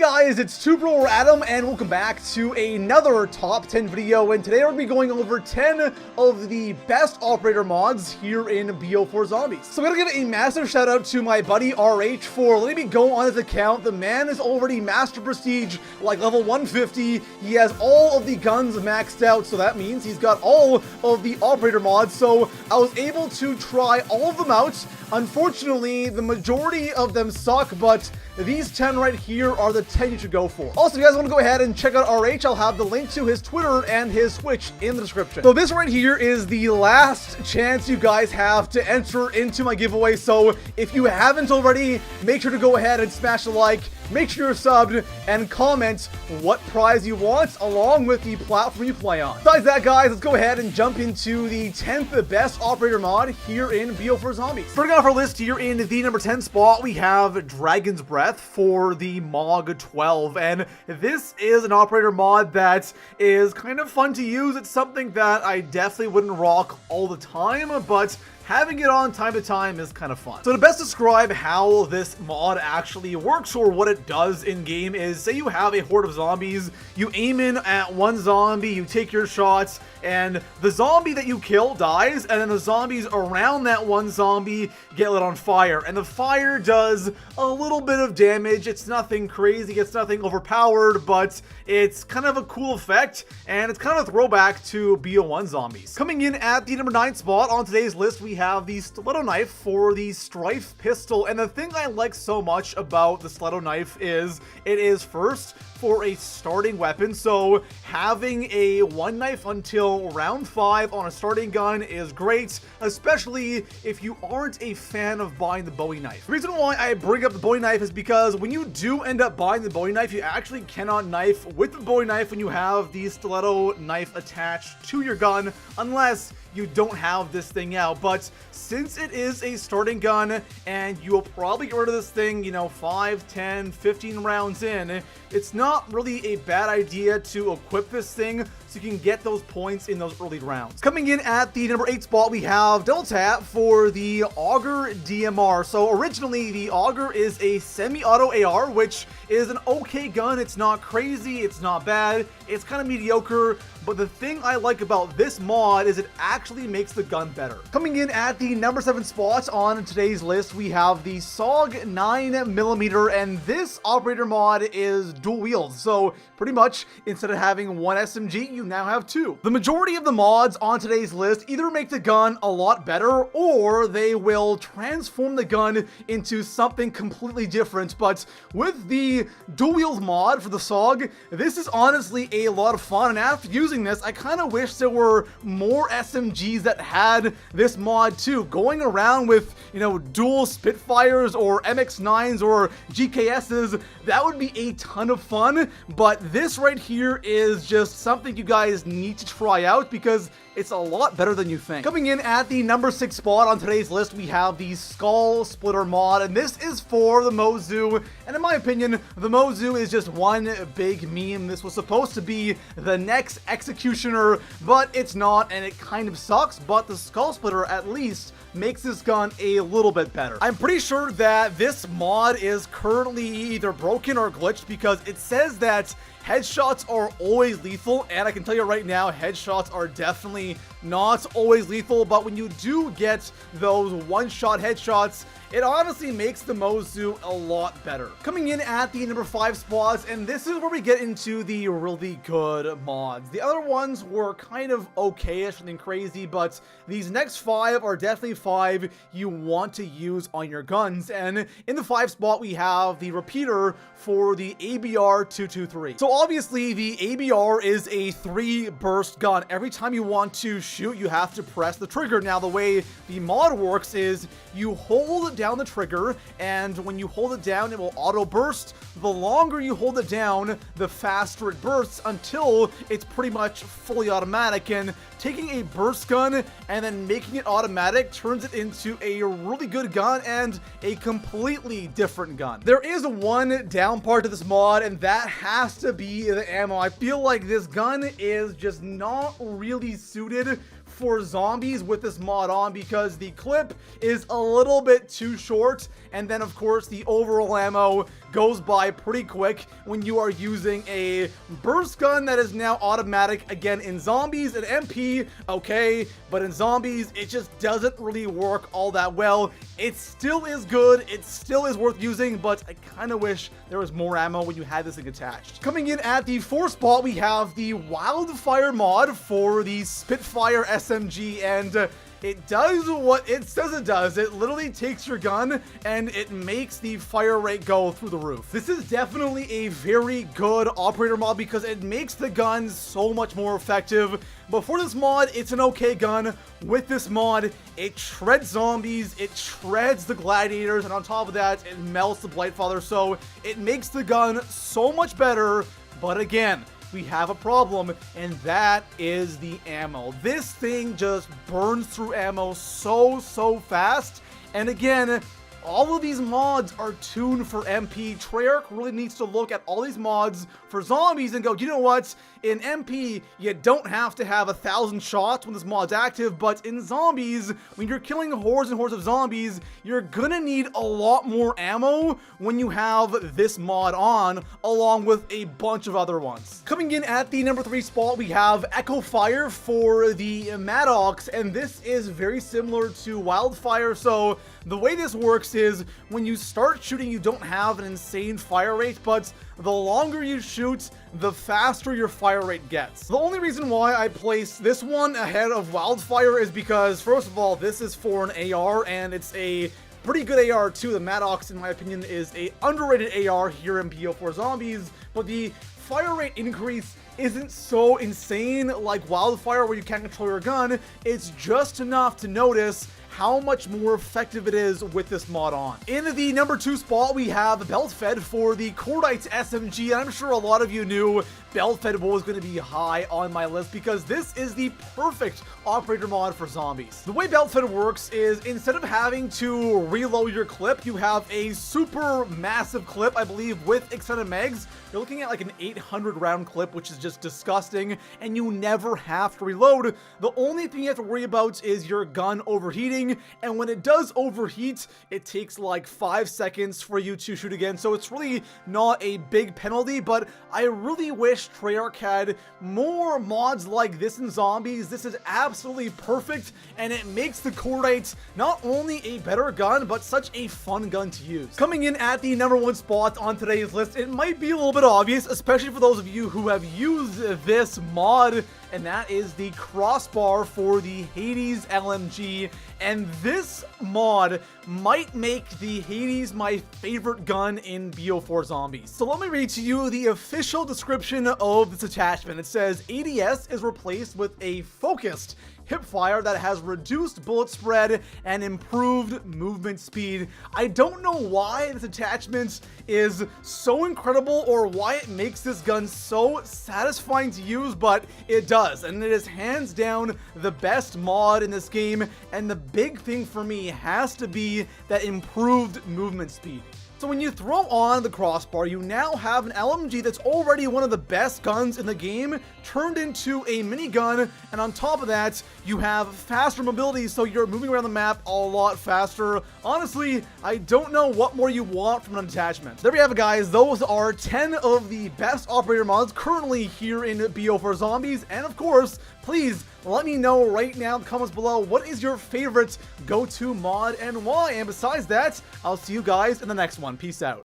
Guys, it's ToProForuGames and welcome back to another top 10 video, and today we're going to be going over 10 of the best operator mods here in BO4Zombies. So I'm going to give a massive shout out to my buddy RH for letting me go on his account. The man is already Master Prestige, like level 150. He has all of the guns maxed out, so that means he's got all of the operator mods, so I was able to try all of them out. Unfortunately, the majority of them suck, but these 10 right here are the 10 you should go for. Also, if you guys want to go ahead and check out RH, I'll have the link to his Twitter and his Twitch in the description. So this right here is the last chance you guys have to enter into my giveaway. So if you haven't already, make sure to go ahead and smash a like, make sure you're subbed, and comment what prize you want along with the platform you play on. Besides that, guys, let's go ahead and jump into the 10th best operator mod here in BO4Zombies. Starting off our list here in the number 10 spot, we have Dragon's Breath for the MOG 12, and this is an operator mod that is kind of fun to use. It's something that I definitely wouldn't rock all the time, but having it on time to time is kind of fun. So to best describe how this mod actually works or what it does in game is, say you have a horde of zombies, you aim in at one zombie, you take your shots, and the zombie that you kill dies, and then the zombies around that one zombie get lit on fire, and the fire does a little bit of damage. It's nothing crazy, it's nothing overpowered, but it's kind of a cool effect, and it's kind of a throwback to BO1 zombies. Coming in at the number 9 spot on today's list, we have the stiletto knife for the Strife pistol, and the thing I like so much about the stiletto knife is it is first for a starting weapon, so having a one knife until round 5 on a starting gun is great, especially if you aren't a fan of buying the Bowie knife. The reason why I bring up the Bowie knife is because when you do end up buying the Bowie knife, you actually cannot knife with the Bowie knife when you have the stiletto knife attached to your gun, unless you don't have this thing out. But since it is a starting gun and you will probably get rid of this thing, you know, 5, 10, 15 rounds in, it's not really a bad idea to equip this thing so you can get those points in those early rounds. Coming in at the number 8 spot, we have Double Tap for the Auger DMR. So originally, the Auger is a semi-auto AR, which is an okay gun. It's not crazy, it's not bad, it's kind of mediocre, but the thing I like about this mod is it actually makes the gun better. Coming in at the number 7 spot on today's list, we have the SOG 9mm, and this operator mod is dual wield. So pretty much, instead of having one SMG, you now have 2. The majority of the mods on today's list either make the gun a lot better or they will transform the gun into something completely different. But with the dual wield mod for the SOG, this is honestly a lot of fun, and after using this, I kind of wish there were more SMGs that had this mod too. Going around with, you know, dual Spitfires or MX-9s or GKSs, that would be a ton of fun, but this right here is just something you guys need to try out because it's a lot better than you think. Coming in at the number 6 spot on today's list, we have the Skull Splitter mod, and this is for the Mozu, and in my opinion, the Mozu is just one big meme. This was supposed to be the next Executioner, but it's not, and it kind of sucks, but the Skull Splitter at least makes this gun a little bit better. I'm pretty sure that this mod is currently either broken or glitched because it says that headshots are always lethal, and I can tell you right now, headshots are definitely not always lethal, but when you do get those one-shot headshots, it honestly makes the Mozu a lot better. Coming in at the number 5 spots, and this is where we get into the really good mods. The other ones were kind of okay-ish, nothing crazy, but these next 5 are definitely 5 you want to use on your guns. And in the 5 spot, we have the repeater for the ABR 223. So obviously, the ABR is a 3-burst gun. Every time you want to shoot, you have to press the trigger. Now, the way the mod works is you hold down the trigger, and when you hold it down, it will auto burst. The longer you hold it down, the faster it bursts until it's pretty much fully automatic. And taking a burst gun and then making it automatic turns it into a really good gun and a completely different gun. There is one down part to this mod, and that has to be the ammo. I feel like this gun is just not really suited for zombies with this mod on because the clip is a little bit too short, and then of course the overall ammo goes by pretty quick when you are using a burst gun that is now automatic. Again, in zombies and MP, okay, but in zombies it just doesn't really work all that well. It still is good, it still is worth using, but I kind of wish there was more ammo when you had this thing attached. Coming in at the 4th spot, we have the Wildfire mod for the Spitfire SMG, and it does what it says it does. It literally takes your gun and it makes the fire rate go through the roof. This is definitely a very good operator mod because it makes the gun so much more effective. Before this mod, it's an okay gun. With this mod, it shreds zombies, it shreds the gladiators, and on top of that, it melts the Blightfather, so it makes the gun so much better. But again, we have a problem, and that is the ammo. This thing just burns through ammo so fast. And again, all of these mods are tuned for MP. Treyarch really needs to look at all these mods for zombies and go, you know what? In MP, you don't have to have 1,000 shots when this mod's active, but in zombies, when you're killing hordes and hordes of zombies, you're gonna need a lot more ammo when you have this mod on, along with a bunch of other ones. Coming in at the number 3 spot, we have Echo Fire for the Maddox, and this is very similar to Wildfire. So the way this works is when you start shooting, you don't have an insane fire rate, but the longer you shoot, the faster your fire rate gets. The only reason why I placed this one ahead of Wildfire is because, first of all, this is for an AR, and it's a pretty good AR too. The Maddox, in my opinion, is a underrated AR here in BO4 Zombies, but the fire rate increase isn't so insane like Wildfire where you can't control your gun. It's just enough to notice how much more effective it is with this mod on. In the number 2 spot, we have Belt Fed for the Cordites SMG. I'm sure a lot of you knew Belt Fed was going to be high on my list because this is the perfect operator mod for zombies. The way Belt Fed works is instead of having to reload your clip, you have a super massive clip, I believe, with extended mags. You're looking at like an 800 round clip, which is just disgusting, and you never have to reload. The only thing you have to worry about is your gun overheating, and when it does overheat, it takes like 5 seconds for you to shoot again, so it's really not a big penalty. But I really wish Treyarch had more mods like this in zombies. This is absolutely perfect, and it makes the Cordites not only a better gun, but such a fun gun to use. Coming in at the number 1 spot on today's list, it might be a little bit obvious, especially for those of you who have used this mod, and that is the crossbar for the Hades LMG. And this mod might make the Hades my favorite gun in BO4 Zombies. So let me read to you the official description of this attachment. It says ADS is replaced with a focused hipfire that has reduced bullet spread and improved movement speed. I don't know why this attachment is so incredible or why it makes this gun so satisfying to use, but it does, and it is hands down the best mod in this game. And the big thing for me has to be that improved movement speed. So when you throw on the crossbar, you now have an LMG that's already one of the best guns in the game turned into a minigun, and on top of that, you have faster mobility, so you're moving around the map a lot faster. Honestly, I don't know what more you want from an attachment. There we have it, guys. Those are 10 of the best operator mods currently here in BO4 Zombies, and of course, please let me know right now in the comments below, what is your favorite go-to mod and why? And besides that, I'll see you guys in the next one. Peace out.